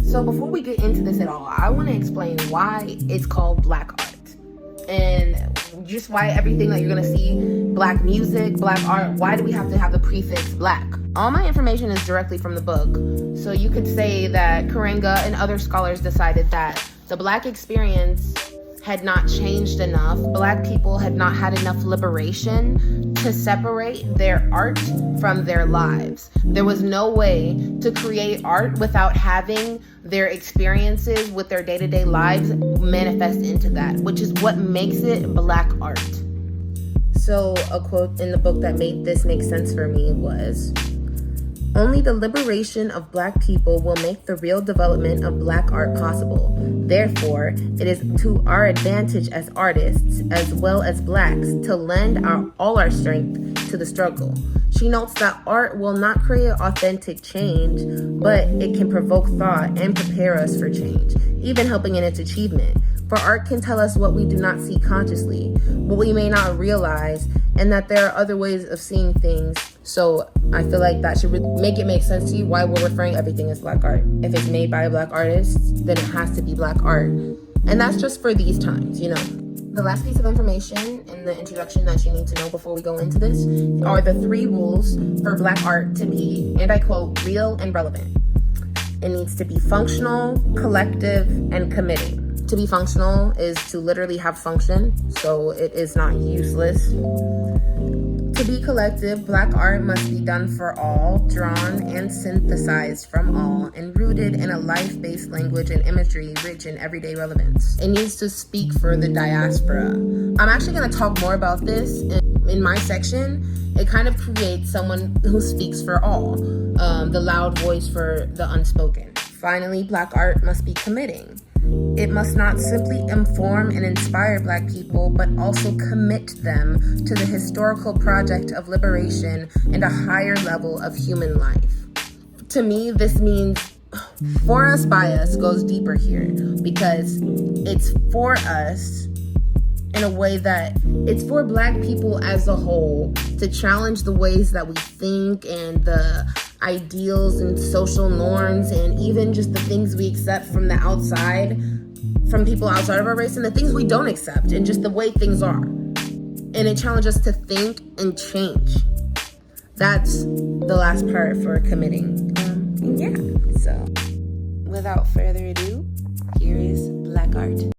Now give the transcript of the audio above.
So before we get into this at all, I want to explain why it's called Black art. And just why everything that you're going to see, Black music, Black art, why do we have to have the prefix Black? All my information is directly from the book. So you could say that Karenga and other scholars decided that the Black experience had not changed enough. Black people had not had enough liberation to separate their art from their lives. There was no way to create art without having their experiences with their day-to-day lives manifest into that, which is what makes it Black art. So a quote in the book that made this make sense for me was, "Only the liberation of Black people will make the real development of Black art possible. Therefore, it is to our advantage as artists, as well as Blacks, to lend all our strength to the struggle." She notes that art will not create authentic change, but it can provoke thought and prepare us for change, even helping in its achievement. For art can tell us what we do not see consciously, what we may not realize, and that there are other ways of seeing things. So I feel like that should make it make sense to you why we're referring everything as Black art. If it's made by a Black artist, then it has to be Black art. And that's just for these times, you know. The last piece of information in the introduction that you need to know before we go into this are the 3 rules for Black art to be, and I quote, real and relevant. It needs to be functional, collective, and committing. To be functional is to literally have function, so it is not useless. To be collective, Black art must be done for all, drawn and synthesized from all, and rooted in a life-based language and imagery rich in everyday relevance. It needs to speak for the diaspora. I'm actually going to talk more about this in my section. It kind of creates someone who speaks for all, the loud voice for the unspoken. Finally, Black art must be committing. It must not simply inform and inspire Black people, but also commit them to the historical project of liberation and a higher level of human life. To me, this means for us, by us goes deeper here, because it's for us in a way that it's for Black people as a whole to challenge the ways that we think and the ideals and social norms and even just the things we accept from the outside, from people outside of our race, and the things we don't accept and just the way things are. And it challenges us to think and change. That's the last part for committing. So without further ado, here is Black art.